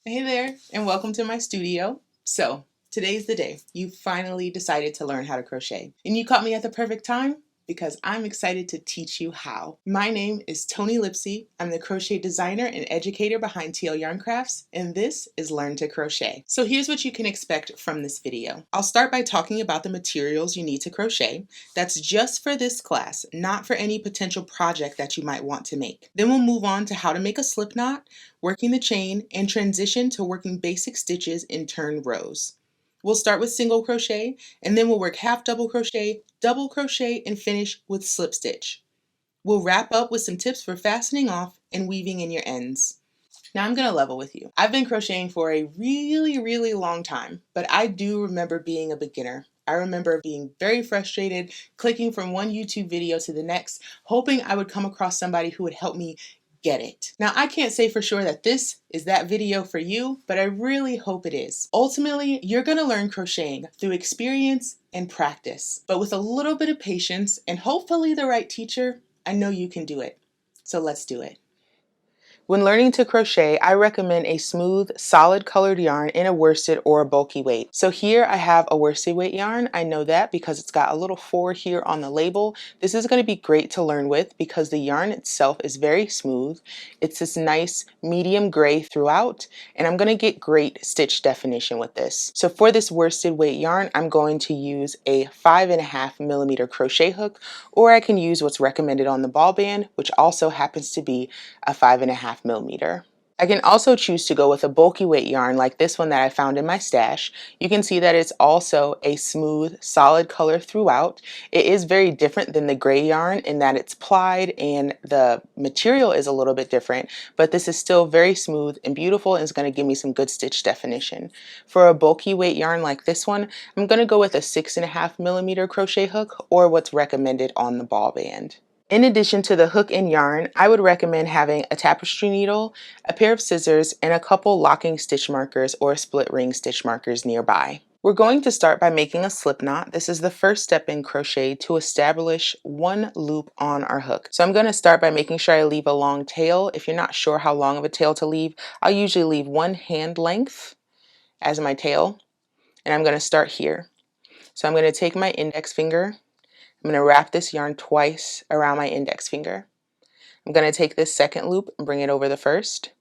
Hey there, and welcome to my studio. So, today's the day. You finally decided to learn how to crochet. And you caught me at the perfect time because I'm excited to teach you how. My name is TLYC. I'm the crochet designer and educator behind TL Yarn Crafts, and this is Learn to Crochet. So here's what you can expect from this video. I'll start by talking about the materials you need to crochet. That's just for this class, not for any potential project that you might want to make. Then we'll move on to how to make a slip knot, working the chain, and transition to working basic stitches in turn rows. We'll start with single crochet, and then we'll work half double crochet, and finish with slip stitch. We'll wrap up with some tips for fastening off and weaving in your ends. Now I'm going to level with you. I've been crocheting for a really long time, but I do remember being a beginner. I remember being very frustrated, clicking from one YouTube video to the next, hoping I would come across somebody who would help me get it. Now, I can't say for sure that this is that video for you, but I really hope it is. Ultimately, you're going to learn crocheting through experience and practice, but with a little bit of patience and hopefully the right teacher, I know you can do it. So let's do it. When learning to crochet, I recommend a smooth, solid colored yarn in a worsted or a bulky weight. So here I have a worsted weight yarn. I know that because it's got a little 4 here on the label. This is going to be great to learn with because the yarn itself is very smooth. It's this nice medium gray throughout, and I'm going to get great stitch definition with this. So for this worsted weight yarn, I'm going to use a 5.5mm crochet hook, or I can use what's recommended on the ball band, which also happens to be a 5.5mm. I can also choose to go with a bulky weight yarn like this one that I found in my stash. You can see that it's also a smooth, solid color throughout. It is very different than the gray yarn in that it's plied and the material is a little bit different, but this is still very smooth and beautiful and is going to give me some good stitch definition. For a bulky weight yarn like this one, I'm going to go with a 6.5mm crochet hook or what's recommended on the ball band. In addition to the hook and yarn, I would recommend having a tapestry needle, a pair of scissors, and a couple locking stitch markers or split ring stitch markers nearby. We're going to start by making a slip knot. This is the first step in crochet to establish one loop on our hook. So I'm going to start by making sure I leave a long tail. If you're not sure how long of a tail to leave, I'll usually leave 1 hand length as my tail, and I'm going to start here. So I'm going to take my index finger. I'm going to wrap this yarn twice around my index finger. I'm going to take this second loop and bring it over the first.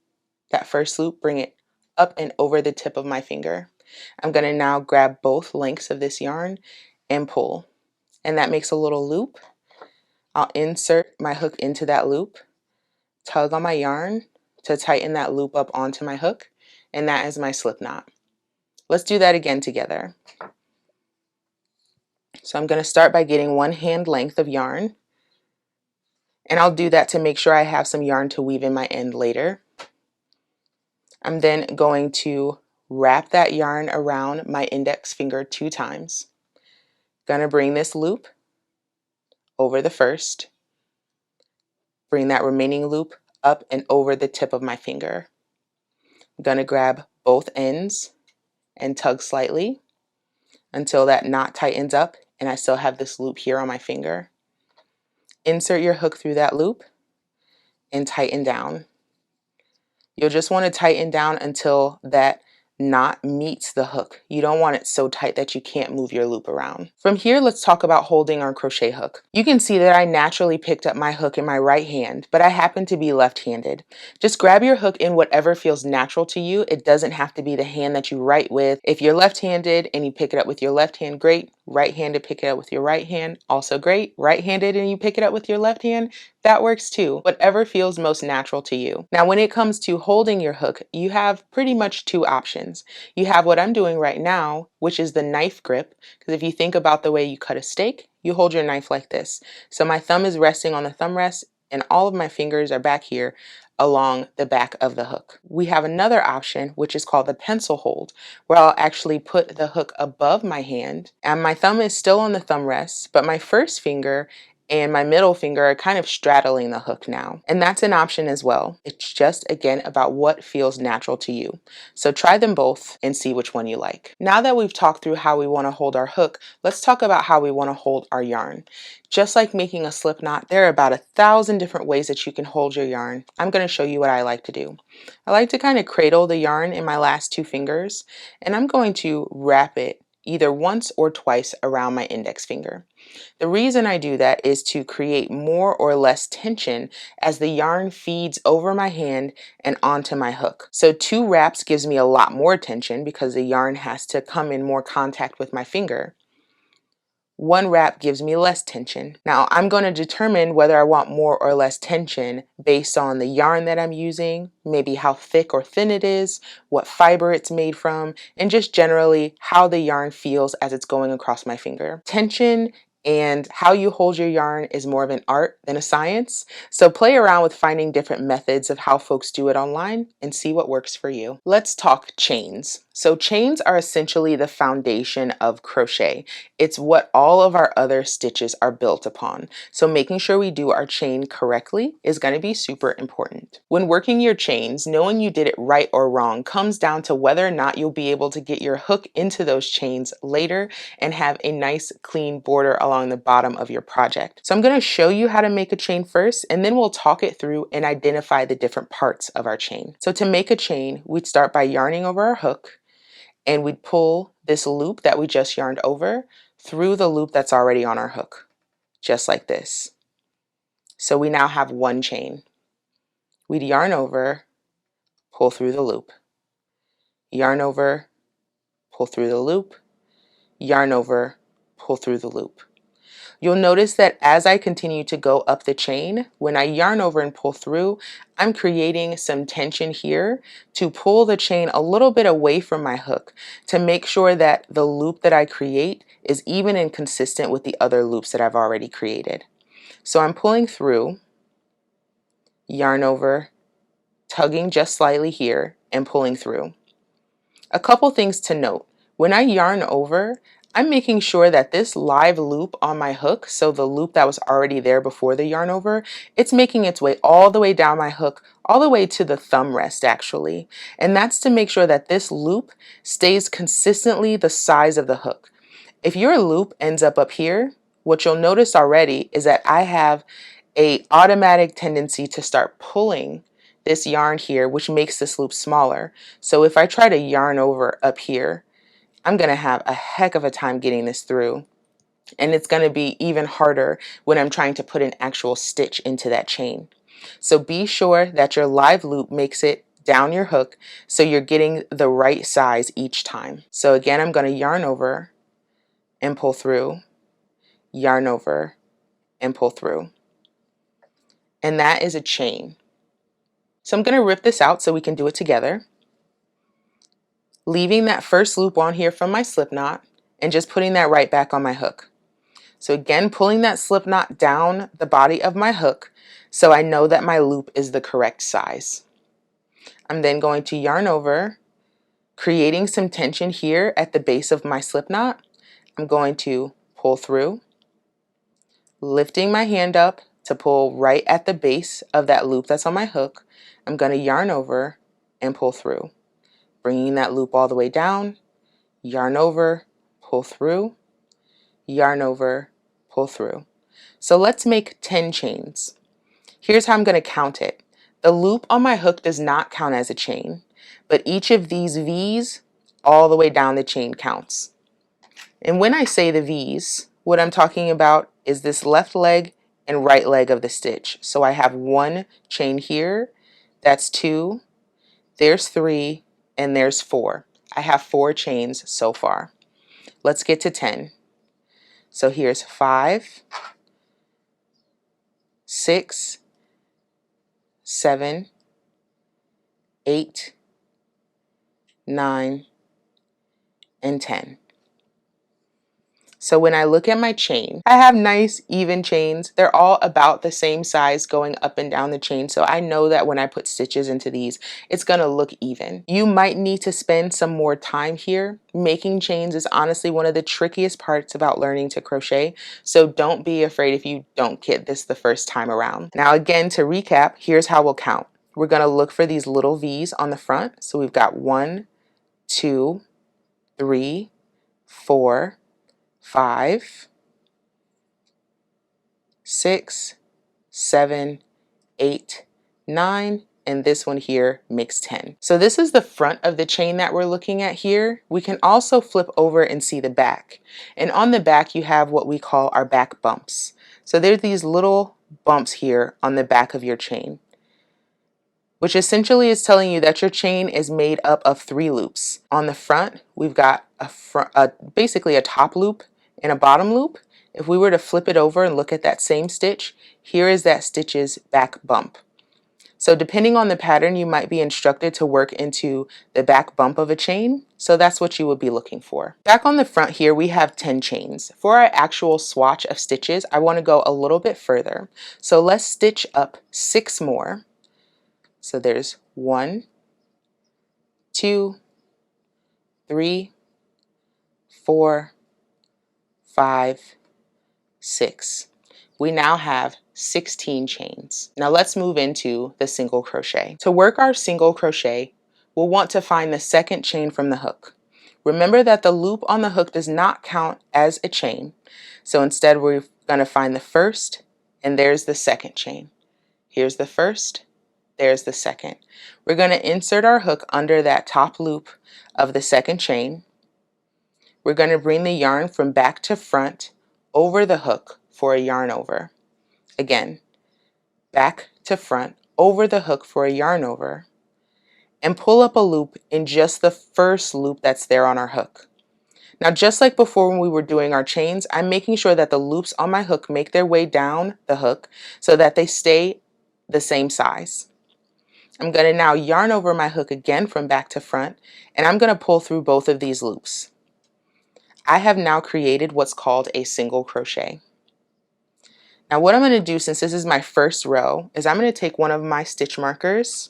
That first loop, bring it up and over the tip of my finger. I'm going to now grab both lengths of this yarn and pull. And that makes a little loop. I'll insert my hook into that loop, tug on my yarn to tighten that loop up onto my hook, and that is my slip knot. Let's do that again together. So I'm going to start by getting 1 hand length of yarn, and I'll do that to make sure I have some yarn to weave in my end later. I'm then going to wrap that yarn around my index finger 2 times. Gonna bring this loop over the first, bring that remaining loop up and over the tip of my finger. I'm gonna grab both ends and tug slightly until that knot tightens up and I still have this loop here on my finger. Insert your hook through that loop and tighten down. You'll just want to tighten down until that knot meets the hook. You don't want it so tight that you can't move your loop around. From here, let's talk about holding our crochet hook. You can see that I naturally picked up my hook in my right hand, but I happen to be left-handed. Just grab your hook in whatever feels natural to you. It doesn't have to be the hand that you write with. If you're left-handed and you pick it up with your left hand, great. Right-handed, pick it up with your right hand, also great. Right-handed and you pick it up with your left hand, that works too. Whatever feels most natural to you. Now, when it comes to holding your hook, you have pretty much 2 options. You have what I'm doing right now, which is the knife grip, because if you think about the way you cut a steak, you hold your knife like this. So my thumb is resting on the thumb rest and all of my fingers are back here along the back of the hook. We have another option, which is called the pencil hold, where I'll actually put the hook above my hand and my thumb is still on the thumb rest, but my first finger and my middle finger are kind of straddling the hook now. And that's an option as well. It's just, again, about what feels natural to you. So try them both and see which one you like. Now that we've talked through how we want to hold our hook, let's talk about how we want to hold our yarn. Just like making a slip knot, there are about 1,000 different ways that you can hold your yarn. I'm going to show you what I like to do. I like to kind of cradle the yarn in my last 2 fingers, and I'm going to wrap it either once or twice around my index finger. The reason I do that is to create more or less tension as the yarn feeds over my hand and onto my hook. So 2 wraps gives me a lot more tension because the yarn has to come in more contact with my finger. 1 wrap gives me less tension. Now I'm going to determine whether I want more or less tension based on the yarn that I'm using, maybe how thick or thin it is, what fiber it's made from, and just generally how the yarn feels as it's going across my finger. Tension and how you hold your yarn is more of an art than a science. So play around with finding different methods of how folks do it online and see what works for you. Let's talk chains. So chains are essentially the foundation of crochet. It's what all of our other stitches are built upon. So making sure we do our chain correctly is going to be super important. When working your chains, knowing you did it right or wrong comes down to whether or not you'll be able to get your hook into those chains later and have a nice clean border along the bottom of your project. So I'm going to show you how to make a chain first, and then we'll talk it through and identify the different parts of our chain. So to make a chain, we'd start by yarning over our hook, and we'd pull this loop that we just yarned over through the loop that's already on our hook, just like this. So we now have 1 chain. We'd yarn over, pull through the loop, yarn over, pull through the loop, yarn over, pull through the loop. You'll notice that as I continue to go up the chain, when I yarn over and pull through, I'm creating some tension here to pull the chain a little bit away from my hook to make sure that the loop that I create is even and consistent with the other loops that I've already created. So I'm pulling through, yarn over, tugging just slightly here, and pulling through. A couple things to note. When I yarn over, I'm making sure that this live loop on my hook, so the loop that was already there before the yarn over, it's making its way all the way down my hook, all the way to the thumb rest actually. And that's to make sure that this loop stays consistently the size of the hook. If your loop ends up here, what you'll notice already is that I have an automatic tendency to start pulling this yarn here, which makes this loop smaller. So if I try to yarn over up here, I'm going to have a heck of a time getting this through. And it's going to be even harder when I'm trying to put an actual stitch into that chain. So be sure that your live loop makes it down your hook so you're getting the right size each time. So again, I'm going to yarn over and pull through, yarn over and pull through. And that is a chain. So I'm going to rip this out so we can do it together, leaving that first loop on here from my slip knot and just putting that right back on my hook. So again, pulling that slip knot down the body of my hook so I know that my loop is the correct size. I'm then going to yarn over, creating some tension here at the base of my slip knot. I'm going to pull through, lifting my hand up to pull right at the base of that loop that's on my hook. I'm going to yarn over and pull through, bringing that loop all the way down, yarn over, pull through, yarn over, pull through. So let's make 10 chains. Here's how I'm going to count it. The loop on my hook does not count as a chain, but each of these V's all the way down the chain counts. And when I say the V's, what I'm talking about is this left leg and right leg of the stitch. So I have 1 chain here, that's 2, there's 3, and there's 4. I have 4 chains so far. Let's get to 10. So here's 5, 6, 7, 8, 9, and 10. So when I look at my chain, I have nice even chains. They're all about the same size going up and down the chain. So I know that when I put stitches into these, it's gonna look even. You might need to spend some more time here. Making chains is honestly one of the trickiest parts about learning to crochet. So don't be afraid if you don't get this the first time around. Now again, to recap, here's how we'll count. We're gonna look for these little V's on the front. So we've got 1, 2, 3, 4, 5, 6, 7, 8, 9, and this one here makes 10. So this is the front of the chain that we're looking at here. We can also flip over and see the back. And on the back you have what we call our back bumps. So there's these little bumps here on the back of your chain, which essentially is telling you that your chain is made up of 3 loops. On the front, we've got basically a top loop and a bottom loop. If we were to flip it over and look at that same stitch, here is that stitch's back bump. So depending on the pattern, you might be instructed to work into the back bump of a chain. So that's what you would be looking for. Back on the front here, we have 10 chains. For our actual swatch of stitches, I want to go a little bit further. So let's stitch up 6 more. So there's 1, 2, 3, 4, 5, 6. We now have 16 chains. Now let's move into the single crochet. To work our single crochet, we'll want to find the second chain from the hook. Remember that the loop on the hook does not count as a chain. So instead we're going to find the first, and there's the second chain. Here's the first, there's the second. We're going to insert our hook under that top loop of the second chain. We're going to bring the yarn from back to front over the hook for a yarn over. Again, back to front over the hook for a yarn over, and pull up a loop in just the first loop that's there on our hook. Now, just like before when we were doing our chains, I'm making sure that the loops on my hook make their way down the hook so that they stay the same size. I'm going to now yarn over my hook again from back to front, and I'm going to pull through both of these loops. I have now created what's called a single crochet. Now what I'm going to do, since this is my first row, is I'm going to take one of my stitch markers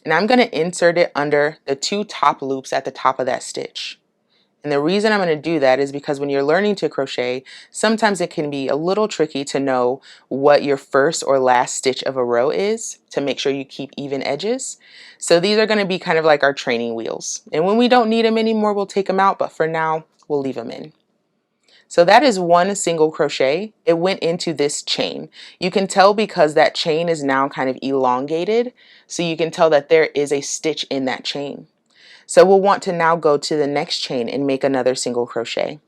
and I'm going to insert it under the 2 top loops at the top of that stitch. And the reason I'm going to do that is because when you're learning to crochet, sometimes it can be a little tricky to know what your first or last stitch of a row is to make sure you keep even edges. So these are going to be kind of like our training wheels. And when we don't need them anymore, we'll take them out, but for now, we'll leave them in. So that is one single crochet. It went into this chain. You can tell because that chain is now kind of elongated, so you can tell that there is a stitch in that chain. So we'll want to now go to the next chain and make another single crochet.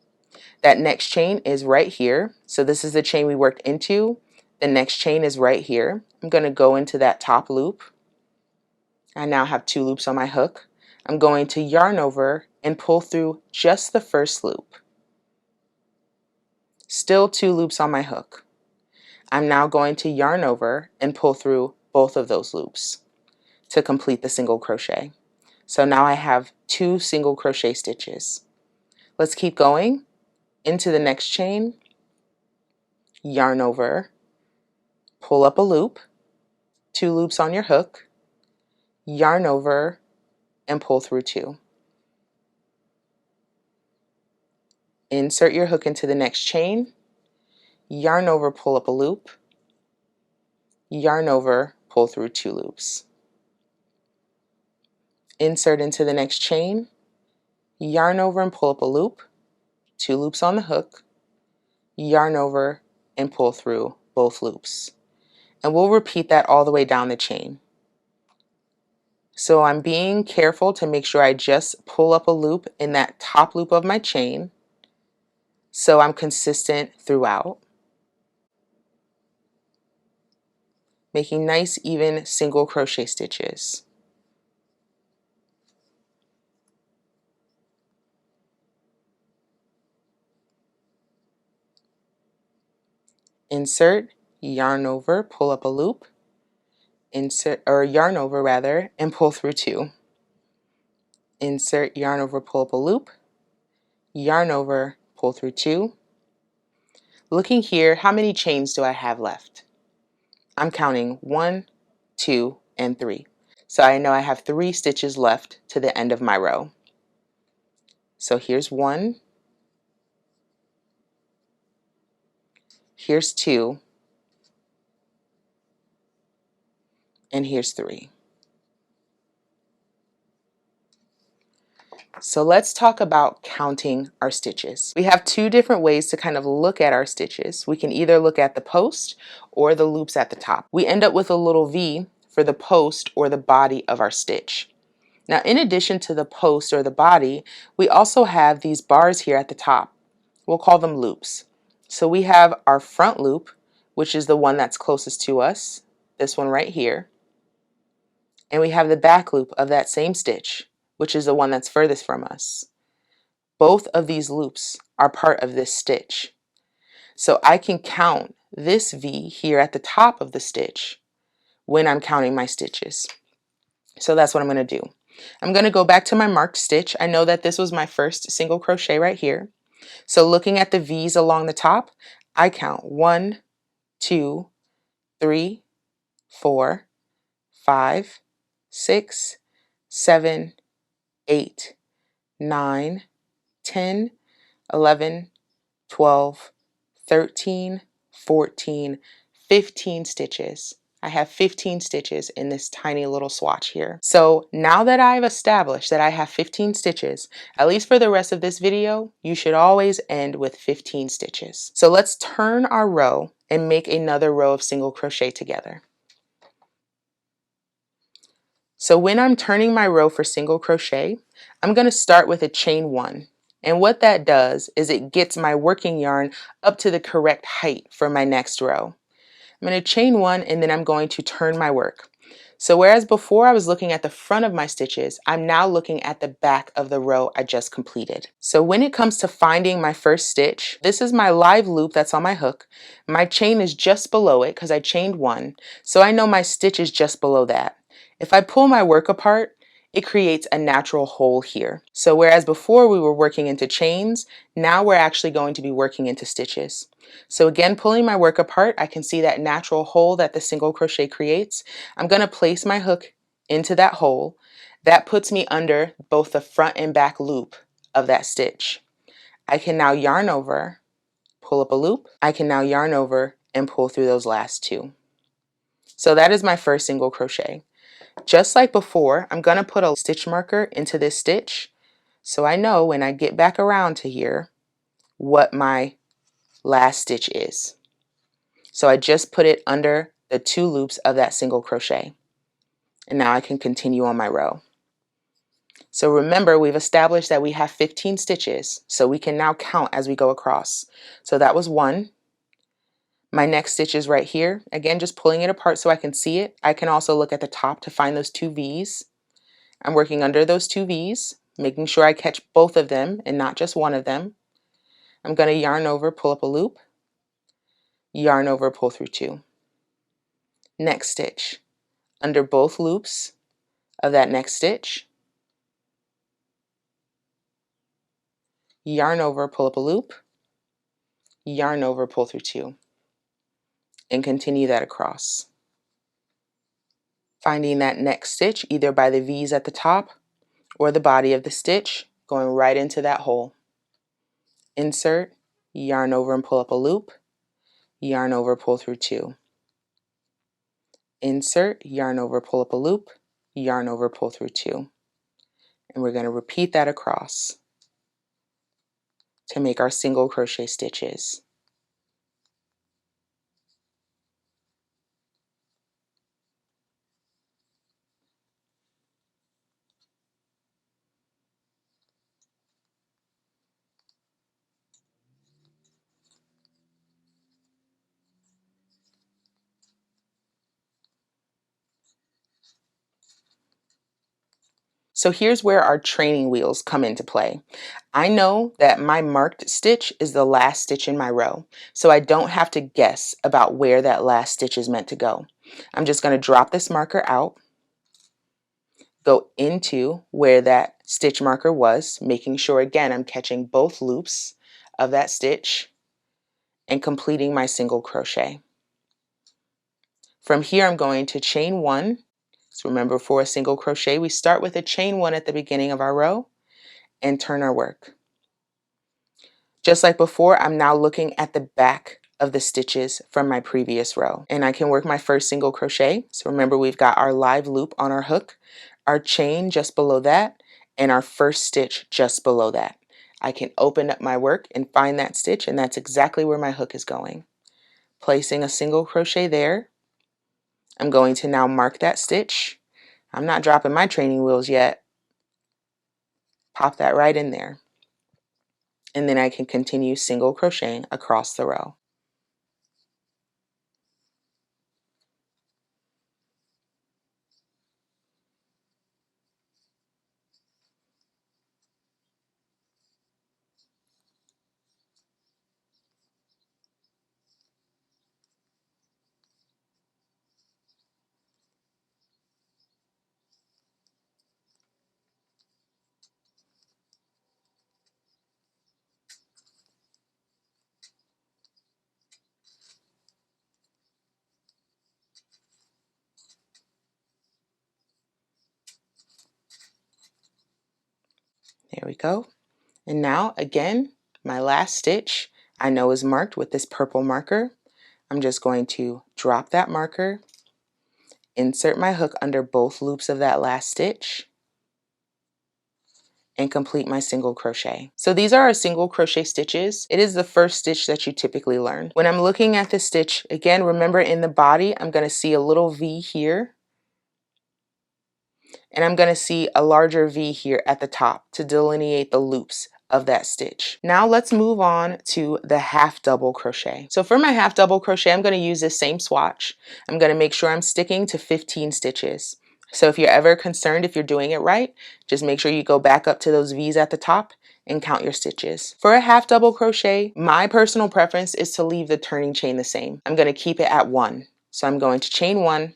That next chain is right here. So this is the chain we worked into. The next chain is right here. I'm going to go into that top loop. I now have 2 loops on my hook. I'm going to yarn over and pull through just the first loop. Still 2 loops on my hook. I'm now going to yarn over and pull through both of those loops to complete the single crochet. So now I have 2 single crochet stitches. Let's keep going into the next chain, yarn over, pull up a loop, 2 loops on your hook, yarn over, and pull through 2. Insert your hook into the next chain, yarn over, pull up a loop, yarn over, pull through 2 loops. Insert into the next chain, yarn over and pull up a loop, 2 loops on the hook, yarn over and pull through both loops. And we'll repeat that all the way down the chain. So I'm being careful to make sure I just pull up a loop in that top loop of my chain so I'm consistent throughout. Making nice even single crochet stitches. Insert, yarn over, pull up a loop, insert, or yarn over rather, and pull through 2. Insert, yarn over, pull up a loop, yarn over, pull through 2, Looking here, how many chains do I have left? I'm counting 1, 2, and 3. So I know I have 3 stitches left to the end of my row. So here's 1, here's 2, and here's 3. So let's talk about counting our stitches. We have 2 different ways to kind of look at our stitches. We can either look at the post or the loops at the top. We end up with a little V for the post or the body of our stitch. Now, in addition to the post or the body, we also have these bars here at the top. We'll call them loops. So we have our front loop, which is the one that's closest to us, this one right here. And we have the back loop of that same stitch, which is the one that's furthest from us. Both of these loops are part of this stitch. So I can count this V here at the top of the stitch when I'm counting my stitches. So that's what I'm going to do. I'm going to go back to my marked stitch. I know that this was my first single crochet right here. So looking at the V's along the top, I count 1, 2, 3, 4, 5, 6, 7, 8, 9, 10, 11, 12, 13, 14, 15 stitches. I have 15 stitches in this tiny little swatch here. So now that I've established that I have 15 stitches, at least for the rest of this video, you should always end with 15 stitches. So let's turn our row and make another row of single crochet together. So when I'm turning my row for single crochet, I'm going to start with a chain 1. And what that does is it gets my working yarn up to the correct height for my next row. I'm going to chain 1 and then I'm going to turn my work. So whereas before I was looking at the front of my stitches, I'm now looking at the back of the row I just completed. So when it comes to finding my first stitch, this is my live loop that's on my hook. My chain is just below it because I chained 1, so I know my stitch is just below that. If I pull my work apart, it creates a natural hole here. So whereas before we were working into chains, now we're actually going to be working into stitches. So again, pulling my work apart, I can see that natural hole that the single crochet creates. I'm going to place my hook into that hole. That puts me under both the front and back loop of that stitch. I can now yarn over, pull up a loop. I can now yarn over and pull through those last 2. So that is my first single crochet. Just like before, I'm going to put a stitch marker into this stitch so I know when I get back around to here what my last stitch is. So I just put it under the 2 loops of that single crochet. And now I can continue on my row. So remember, we've established that we have 15 stitches, so we can now count as we go across. So that was 1. My next stitch is right here. Again, just pulling it apart so I can see it. I can also look at the top to find those 2 V's. I'm working under those 2 V's, making sure I catch both of them and not just one of them. I'm going to yarn over, pull up a loop, yarn over, pull through 2. Next stitch, under both loops of that next stitch, yarn over, pull up a loop, yarn over, pull through 2, and continue that across. Finding that next stitch either by the V's at the top or the body of the stitch, going right into that hole. Insert, yarn over and pull up a loop, yarn over, pull through 2. Insert, yarn over, pull up a loop, yarn over, pull through 2. And we're going to repeat that across to make our single crochet stitches. So here's where our training wheels come into play. I know that my marked stitch is the last stitch in my row, so I don't have to guess about where that last stitch is meant to go. I'm just going to drop this marker out, go into where that stitch marker was, making sure again I'm catching both loops of that stitch, and completing my single crochet. From here, I'm going to chain one. So remember, for a single crochet, we start with a chain one at the beginning of our row and turn our work. Just like before, I'm now looking at the back of the stitches from my previous row, and I can work my first single crochet. So remember, we've got our live loop on our hook, our chain just below that, and our first stitch just below that. I can open up my work and find that stitch, and that's exactly where my hook is going. Placing a single crochet there, I'm going to now mark that stitch. I'm not dropping my training wheels yet. Pop that right in there. And then I can continue single crocheting across the row. There we go. And now again, my last stitch I know is marked with this purple marker. I'm just going to drop that marker, insert my hook under both loops of that last stitch, and complete my single crochet. So these are our single crochet stitches. It is the first stitch that you typically learn. When I'm looking at this stitch, again, remember in the body, I'm going to see a little V here, and I'm going to see a larger V here at the top to delineate the loops of that stitch. Now let's move on to the half double crochet. So for my half double crochet, I'm going to use this same swatch. I'm going to make sure I'm sticking to 15 stitches. So if you're ever concerned if you're doing it right, just make sure you go back up to those V's at the top and count your stitches. For a half double crochet, my personal preference is to leave the turning chain the same. I'm going to keep it at 1. So I'm going to chain 1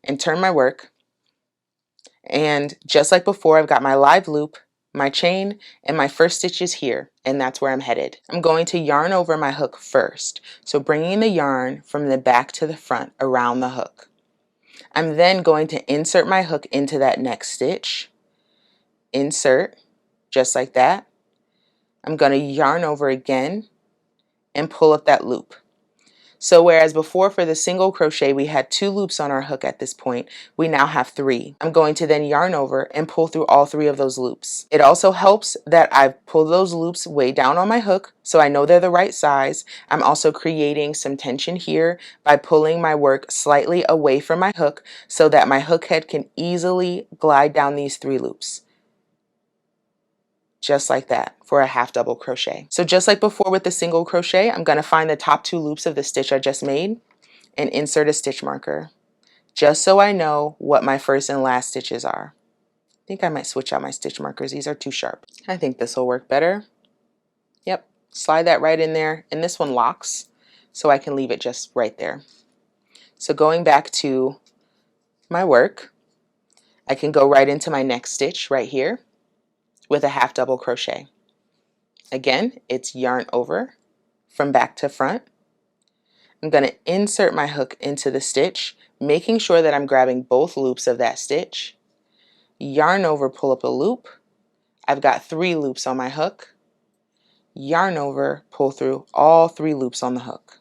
and turn my work. And just like before, I've got my live loop, my chain, and my first stitch is here, and that's where I'm headed. I'm going to yarn over my hook first, so bringing the yarn from the back to the front around the hook. I'm then going to insert my hook into that next stitch, insert, just like that. I'm going to yarn over again and pull up that loop. So whereas before for the single crochet we had 2 loops on our hook at this point, we now have 3. I'm going to then yarn over and pull through all 3 of those loops. It also helps that I've pulled those loops way down on my hook so I know they're the right size. I'm also creating some tension here by pulling my work slightly away from my hook so that my hook head can easily glide down these 3 loops. Just like that for a half double crochet. So just like before with the single crochet, I'm going to find the top 2 loops of the stitch I just made and insert a stitch marker, just so I know what my first and last stitches are. I think I might switch out my stitch markers. These are too sharp. I think this will work better. Yep, slide that right in there, and this one locks, so I can leave it just right there. So going back to my work, I can go right into my next stitch right here with a half double crochet. Again, it's yarn over from back to front. I'm going to insert my hook into the stitch, making sure that I'm grabbing both loops of that stitch. Yarn over, pull up a loop. I've got 3 loops on my hook. Yarn over, pull through all 3 loops on the hook.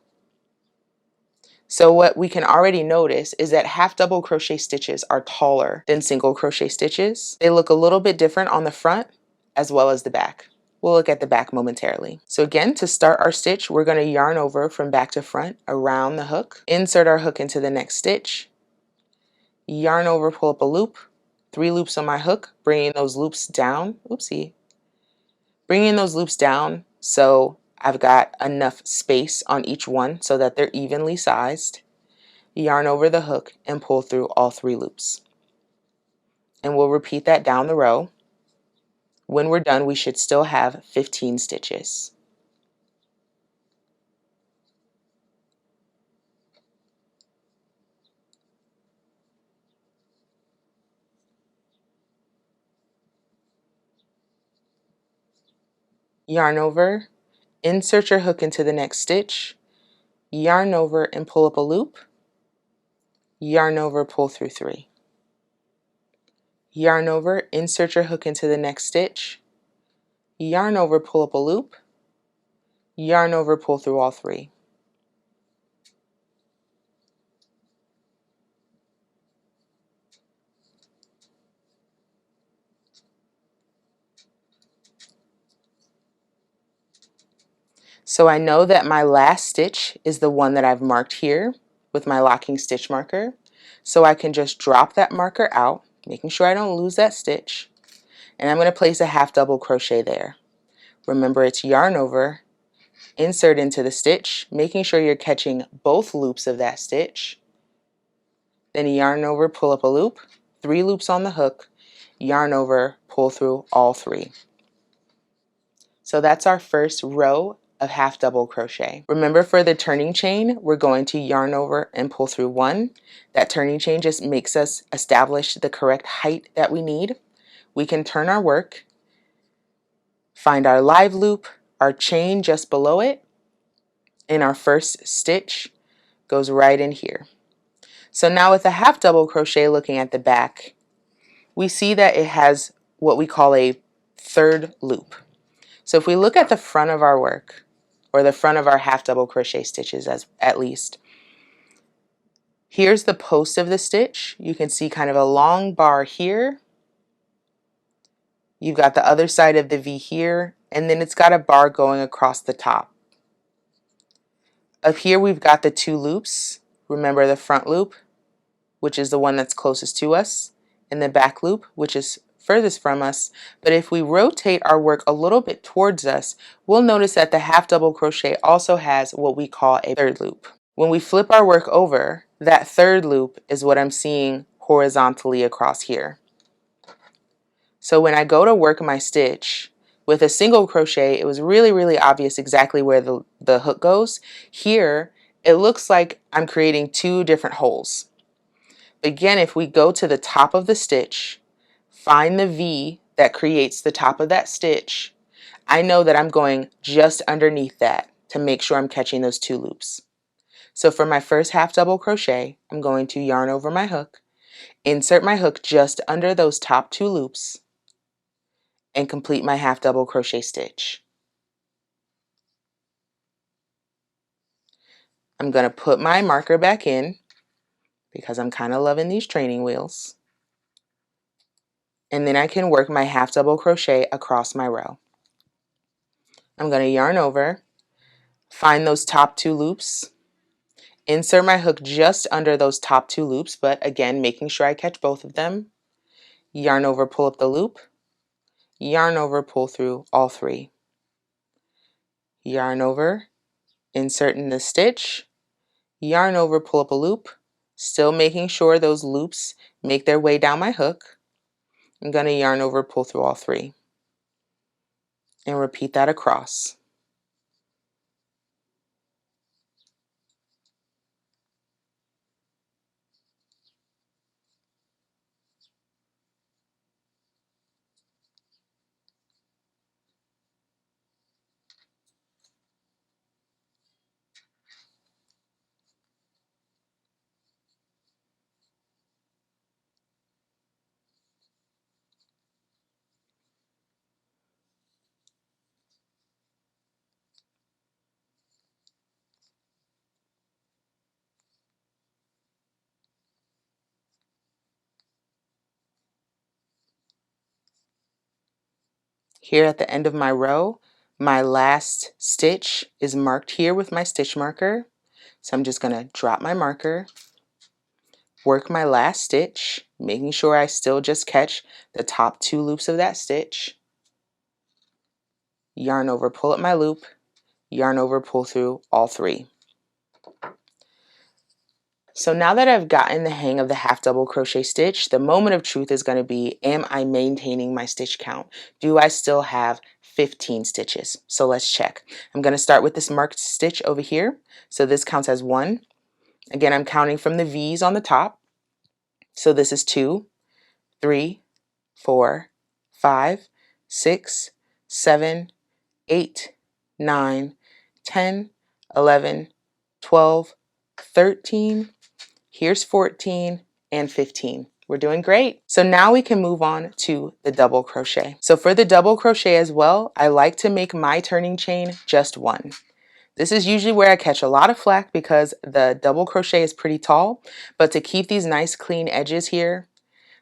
So what we can already notice is that half double crochet stitches are taller than single crochet stitches. They look a little bit different on the front as well as the back. We'll look at the back momentarily. So again, to start our stitch, we're going to yarn over from back to front around the hook, insert our hook into the next stitch, yarn over, pull up a loop, 3 loops on my hook, bringing those loops down, bringing those loops down so I've got enough space on each one so that they're evenly sized, yarn over the hook and pull through all 3 loops. And we'll repeat that down the row. When we're done, we should still have 15 stitches. Yarn over, insert your hook into the next stitch, yarn over and pull up a loop, yarn over, pull through 3. Yarn over, insert your hook into the next stitch, yarn over, pull up a loop, yarn over, pull through all 3. So I know that my last stitch is the one that I've marked here with my locking stitch marker. So I can just drop that marker out, making sure I don't lose that stitch. And I'm going to place a half double crochet there. Remember, it's yarn over, insert into the stitch, making sure you're catching both loops of that stitch. Then yarn over, pull up a loop, 3 loops on the hook, yarn over, pull through all 3. So that's our first row of half double crochet. Remember, for the turning chain, we're going to yarn over and pull through 1. That turning chain just makes us establish the correct height that we need. We can turn our work, find our live loop, our chain just below it, and our first stitch goes right in here. So now with a half double crochet, looking at the back, we see that it has what we call a third loop. So if we look at the front of our work, or the front of our half double crochet stitches at least, here's the post of the stitch. You can see kind of a long bar here. You've got the other side of the V here, and then it's got a bar going across the top. Up here we've got the 2 loops. Remember the front loop, which is the one that's closest to us, and the back loop, which is furthest from us. But if we rotate our work a little bit towards us, we'll notice that the half double crochet also has what we call a third loop. When we flip our work over, that third loop is what I'm seeing horizontally across here. So when I go to work my stitch with a single crochet, it was really obvious exactly where the hook goes. Here, it looks like I'm creating 2 different holes. Again, if we go to the top of the stitch, find the V that creates the top of that stitch, I know that I'm going just underneath that to make sure I'm catching those 2 loops. So for my first half double crochet, I'm going to yarn over my hook, insert my hook just under those top 2 loops, and complete my half double crochet stitch. I'm going to put my marker back in because I'm kind of loving these training wheels. And then I can work my half double crochet across my row. I'm going to yarn over, find those top 2 loops, insert my hook just under those top 2 loops, but again, making sure I catch both of them. Yarn over, pull up the loop, yarn over, pull through all 3. Yarn over, insert in the stitch, yarn over, pull up a loop, still making sure those loops make their way down my hook. I'm going to yarn over, pull through all 3, and repeat that across. Here at the end of my row, my last stitch is marked here with my stitch marker. So I'm just going to drop my marker, work my last stitch, making sure I still just catch the top 2 loops of that stitch, yarn over, pull up my loop, yarn over, pull through all 3. So now that I've gotten the hang of the half double crochet stitch, the moment of truth is going to be, am I maintaining my stitch count? Do I still have 15 stitches? So let's check. I'm going to start with this marked stitch over here. So this counts as 1. Again, I'm counting from the V's on the top. So this is 2, 3, 4, 5, 6, 7, 8, 9, 10, 11, 12, 13, here's 14, and 15. We're doing great. So now we can move on to the double crochet. So for the double crochet as well, I like to make my turning chain just one. This is usually where I catch a lot of flack because the double crochet is pretty tall, but to keep these nice clean edges here,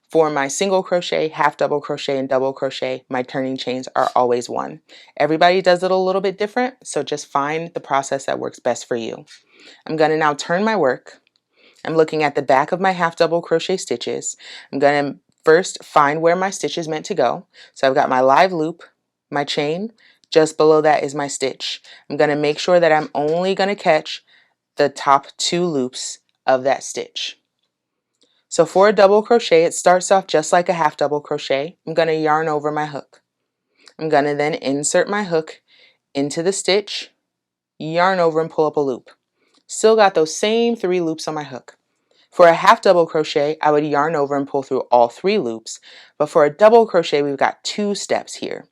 for my single crochet, half double crochet, and double crochet, my turning chains are always one. Everybody does it a little bit different, so just find the process that works best for you. I'm going to now turn my work. I'm looking at the back of my half double crochet stitches. I'm going to first find where my stitch is meant to go. So I've got my live loop, my chain, just below that is my stitch. I'm going to make sure that I'm only going to catch the top 2 loops of that stitch. So for a double crochet, it starts off just like a half double crochet. I'm going to yarn over my hook. I'm going to then insert my hook into the stitch, yarn over and pull up a loop. Still got those same 3 loops on my hook. For a half double crochet, I would yarn over and pull through all 3 loops. But for a double crochet, we've got 2 steps here.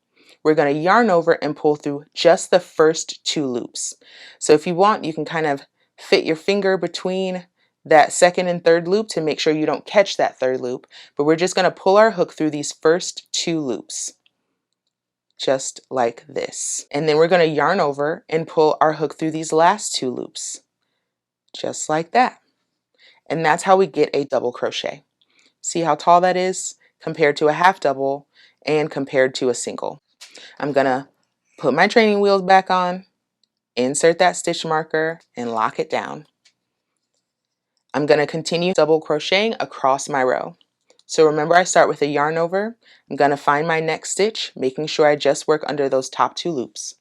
We're going to yarn over and pull through just the first 2 loops. So if you want, you can kind of fit your finger between that second and third loop to make sure you don't catch that third loop. But we're just going to pull our hook through these first 2 loops. Just like this. And then we're going to yarn over and pull our hook through these last 2 loops. Just like that. And that's how we get a double crochet. See how tall that is compared to a half double and compared to a single. I'm going to put my training wheels back on, insert that stitch marker, and lock it down. I'm going to continue double crocheting across my row. So remember, I start with a yarn over. I'm going to find my next stitch, making sure I just work under those top 2 loops.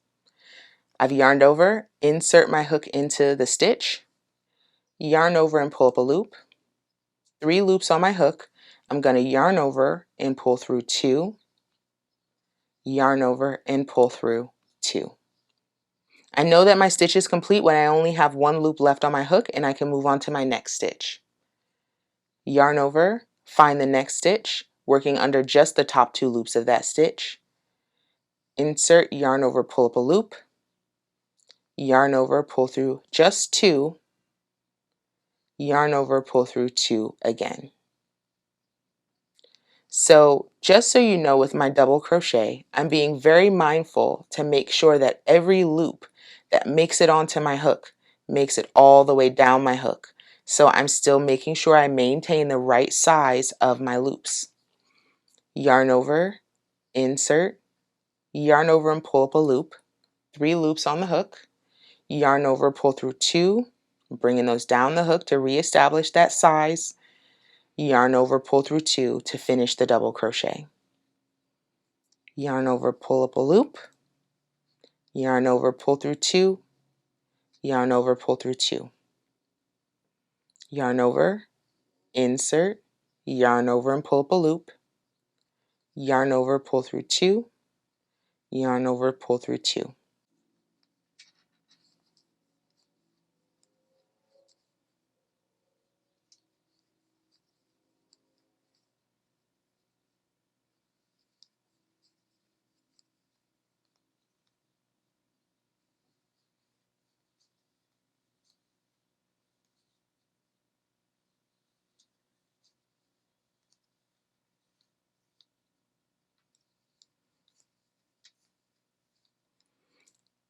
I've yarned over, insert my hook into the stitch, yarn over and pull up a loop. 3 loops on my hook. I'm going to yarn over and pull through 2, yarn over and pull through 2. I know that my stitch is complete when I only have 1 loop left on my hook and I can move on to my next stitch. Yarn over, find the next stitch, working under just the top 2 loops of that stitch. Insert, yarn over, pull up a loop, yarn over, pull through just 2, yarn over, pull through 2 again. So just so you know, with my double crochet, I'm being very mindful to make sure that every loop that makes it onto my hook makes it all the way down my hook. So I'm still making sure I maintain the right size of my loops. Yarn over, insert, yarn over and pull up a loop, 3 loops on the hook, yarn over, pull through 2, bringing those down the hook to reestablish that size, yarn over, pull through 2 to finish the double crochet. Yarn over, pull up a loop, yarn over, pull through 2, yarn over, pull through 2. Yarn over, insert, yarn over and pull up a loop, yarn over, pull through 2, yarn over, pull through 2.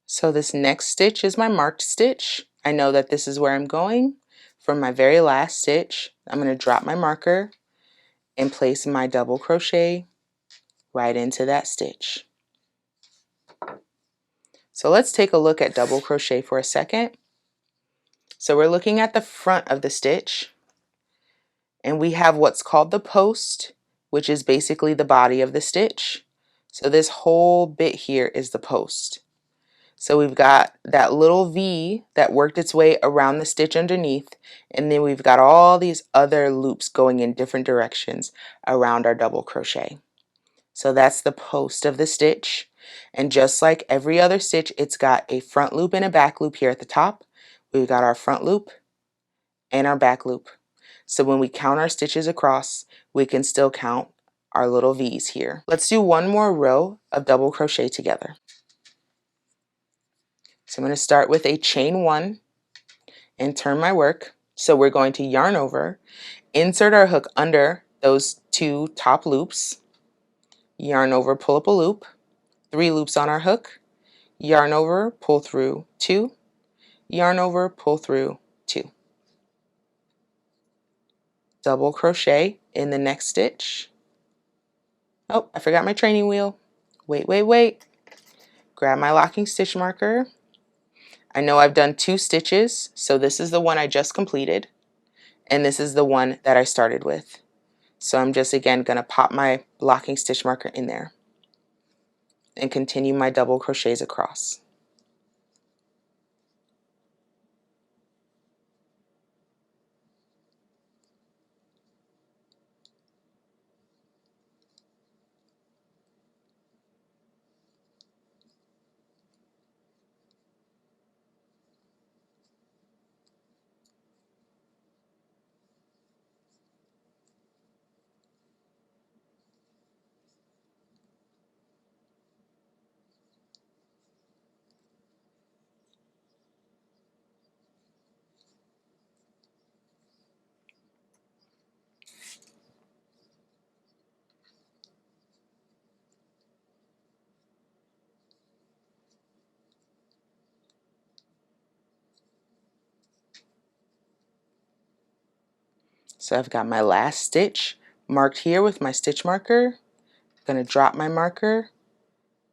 So this next stitch is my marked stitch. I know that this is where I'm going. From my very last stitch, I'm going to drop my marker and place my double crochet right into that stitch. So let's take a look at double crochet for a second. So we're looking at the front of the stitch, and we have what's called the post, which is basically the body of the stitch. So this whole bit here is the post. So we've got that little V that worked its way around the stitch underneath, and then we've got all these other loops going in different directions around our double crochet. So that's the post of the stitch. And just like every other stitch, it's got a front loop and a back loop here at the top. We've got our front loop and our back loop. So when we count our stitches across, we can still count our little V's here. Let's do one more row of double crochet together. So I'm going to start with a chain 1 and turn my work. So we're going to yarn over, insert our hook under those 2 top loops, yarn over, pull up a loop, 3 loops on our hook, yarn over, pull through 2, yarn over, pull through 2. Double crochet in the next stitch. Oh, I forgot my training wheel. Wait. Grab my locking stitch marker. I know I've done 2 stitches, so this is the one I just completed, and this is the one that I started with. So I'm just again going to pop my locking stitch marker in there and continue my double crochets across. So I've got my last stitch marked here with my stitch marker. I'm going to drop my marker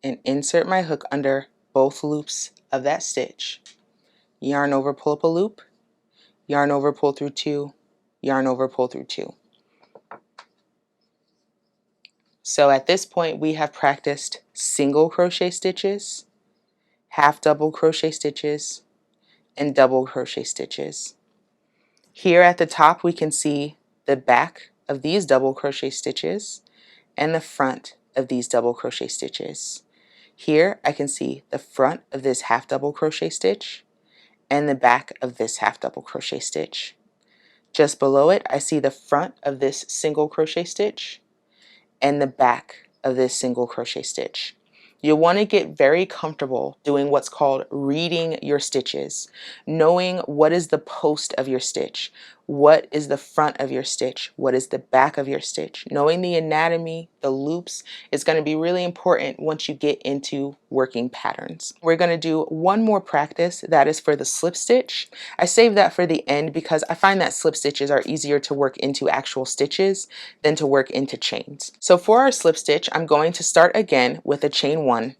and insert my hook under both loops of that stitch. Yarn over, pull up a loop, yarn over, pull through 2, yarn over, pull through 2. So at this point we have practiced single crochet stitches, half double crochet stitches, and double crochet stitches. Here at the top we can see the back of these double crochet stitches and the front of these double crochet stitches. Here I can see the front of this half double crochet stitch and the back of this half double crochet stitch. Just below it I see the front of this single crochet stitch and the back of this single crochet stitch. You'll want to get very comfortable doing what's called reading your stitches, knowing what is the post of your stitch, what is the front of your stitch, what is the back of your stitch. Knowing the anatomy, the loops, is going to be really important once you get into working patterns. We're going to do one more practice, that is for the slip stitch. I saved that for the end because I find that slip stitches are easier to work into actual stitches than to work into chains. So for our slip stitch, I'm going to start again with a chain 1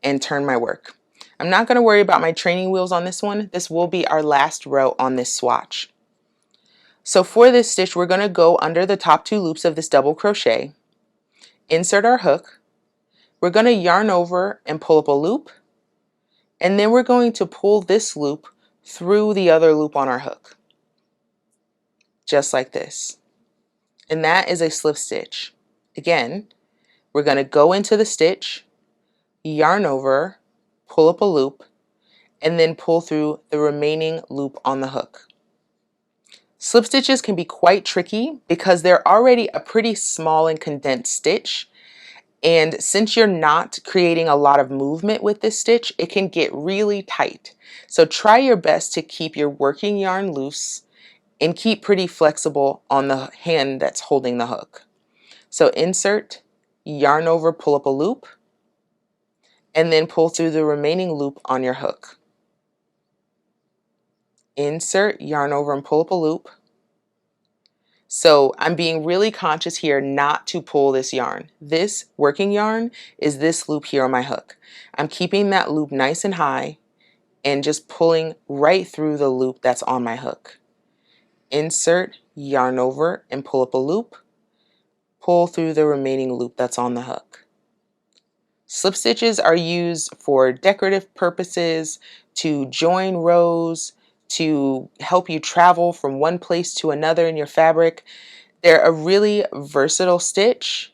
and turn my work. I'm not going to worry about my training wheels on this one. This will be our last row on this swatch. So for this stitch, we're going to go under the top 2 loops of this double crochet, insert our hook, we're going to yarn over and pull up a loop, and then we're going to pull this loop through the other loop on our hook, just like this. And that is a slip stitch. Again, we're going to go into the stitch, yarn over, pull up a loop, and then pull through the remaining loop on the hook. Slip stitches can be quite tricky because they're already a pretty small and condensed stitch, and since you're not creating a lot of movement with this stitch, it can get really tight. So try your best to keep your working yarn loose and keep pretty flexible on the hand that's holding the hook. So insert, yarn over, pull up a loop, and then pull through the remaining loop on your hook. Insert, yarn over, and pull up a loop. So I'm being really conscious here not to pull this yarn. This working yarn is this loop here on my hook. I'm keeping that loop nice and high and just pulling right through the loop that's on my hook. Insert, yarn over, and pull up a loop. Pull through the remaining loop that's on the hook. Slip stitches are used for decorative purposes, to join rows, to help you travel from one place to another in your fabric. They're a really versatile stitch.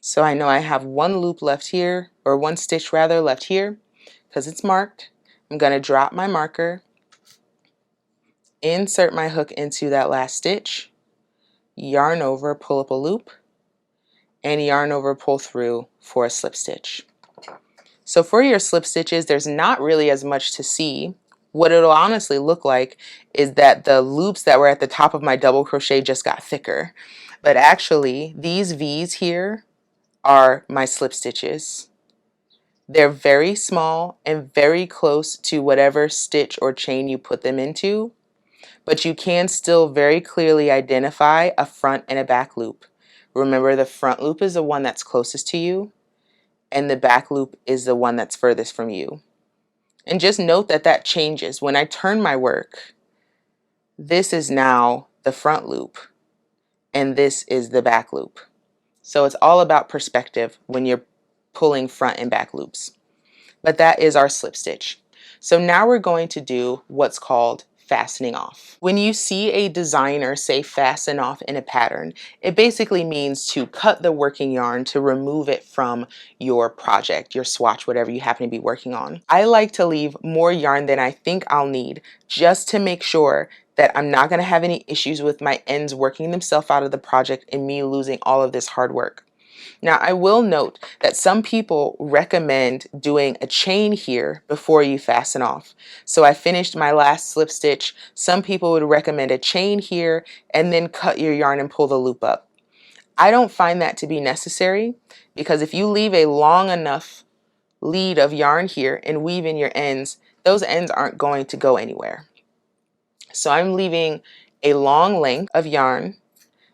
So I know I have one loop left here, or one stitch rather left here, because it's marked. I'm going to drop my marker, insert my hook into that last stitch, yarn over, pull up a loop, and yarn over, pull through for a slip stitch. So for your slip stitches, there's not really as much to see. What it'll honestly look like is that the loops that were at the top of my double crochet just got thicker. But actually, these V's here are my slip stitches. They're very small and very close to whatever stitch or chain you put them into, but you can still very clearly identify a front and a back loop. Remember, the front loop is the one that's closest to you, and the back loop is the one that's furthest from you. And just note that that changes. When I turn my work, this is now the front loop, and this is the back loop. So it's all about perspective when you're pulling front and back loops. But that is our slip stitch. So now we're going to do what's called fastening off. When you see a designer say fasten off in a pattern, it basically means to cut the working yarn to remove it from your project, your swatch, whatever you happen to be working on. I like to leave more yarn than I think I'll need, just to make sure that I'm not going to have any issues with my ends working themselves out of the project and me losing all of this hard work. Now, I will note that some people recommend doing a chain here before you fasten off. So I finished my last slip stitch. Some people would recommend a chain here and then cut your yarn and pull the loop up. I don't find that to be necessary, because if you leave a long enough lead of yarn here and weave in your ends, those ends aren't going to go anywhere. So I'm leaving a long length of yarn.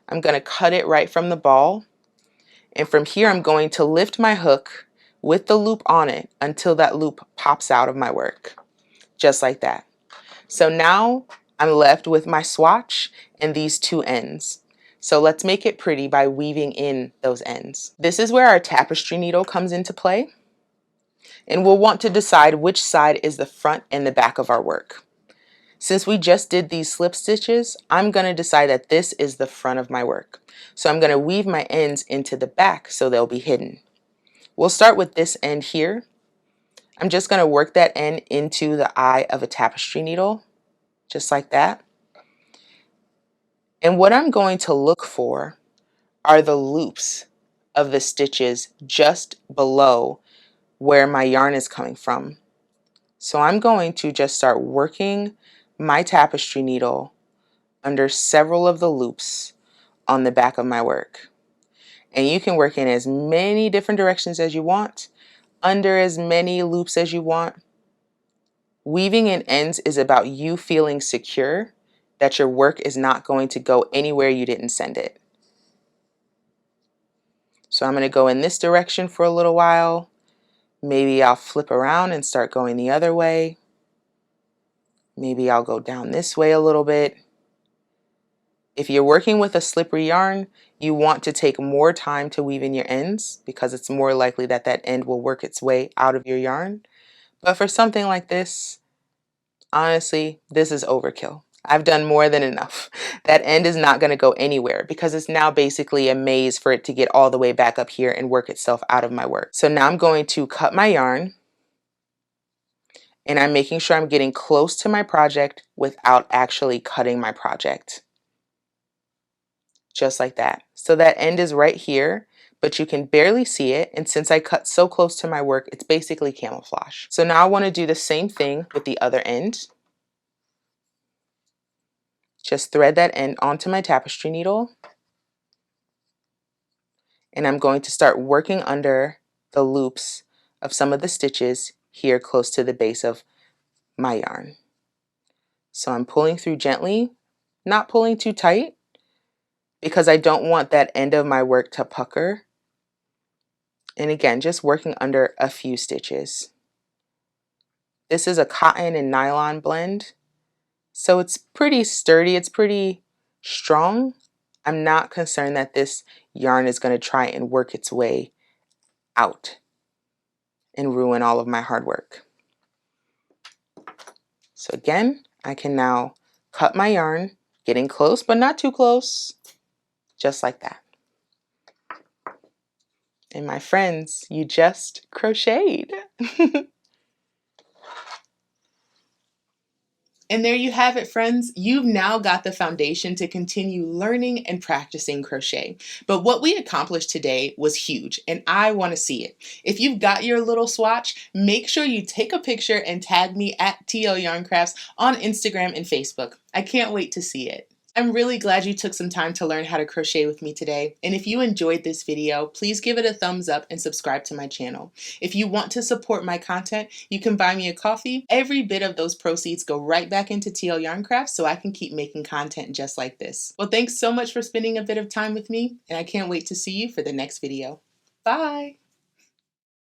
I'm going to cut it right from the ball. And from here, I'm going to lift my hook with the loop on it until that loop pops out of my work, just like that. So now I'm left with my swatch and these two ends. So let's make it pretty by weaving in those ends. This is where our tapestry needle comes into play. And we'll want to decide which side is the front and the back of our work. Since we just did these slip stitches, I'm going to decide that this is the front of my work. So I'm going to weave my ends into the back so they'll be hidden. We'll start with this end here. I'm just going to work that end into the eye of a tapestry needle, just like that. And what I'm going to look for are the loops of the stitches just below where my yarn is coming from. So I'm going to just start working my tapestry needle under several of the loops on the back of my work. And you can work in as many different directions as you want, under as many loops as you want. Weaving in ends is about you feeling secure that your work is not going to go anywhere you didn't send it. So I'm going to go in this direction for a little while. Maybe I'll flip around and start going the other way. Maybe I'll go down this way a little bit. If you're working with a slippery yarn, you want to take more time to weave in your ends, because it's more likely that that end will work its way out of your yarn. But for something like this, honestly, this is overkill. I've done more than enough. That end is not going to go anywhere, because it's now basically a maze for it to get all the way back up here and work itself out of my work. So now I'm going to cut my yarn, and I'm making sure I'm getting close to my project without actually cutting my project. Just like that. So that end is right here, but you can barely see it. And since I cut so close to my work, it's basically camouflage. So now I want to do the same thing with the other end. Just thread that end onto my tapestry needle. And I'm going to start working under the loops of some of the stitches here close to the base of my yarn. So I'm pulling through gently, not pulling too tight, because I don't want that end of my work to pucker. And again, just working under a few stitches. This is a cotton and nylon blend, so it's pretty sturdy, it's pretty strong. I'm not concerned that this yarn is going to try and work its way out and ruin all of my hard work. So again, I can now cut my yarn, getting close but not too close, just like that. And my friends, you just crocheted. And there you have it, friends. You've now got the foundation to continue learning and practicing crochet. But what we accomplished today was huge, and I want to see it. If you've got your little swatch, make sure you take a picture and tag me at TL Yarn Crafts on Instagram and Facebook. I can't wait to see it. I'm really glad you took some time to learn how to crochet with me today. And if you enjoyed this video, please give it a thumbs up and subscribe to my channel. If you want to support my content, you can buy me a coffee. Every bit of those proceeds go right back into TL Yarn Crafts so I can keep making content just like this. Well, thanks so much for spending a bit of time with me, and I can't wait to see you for the next video. Bye!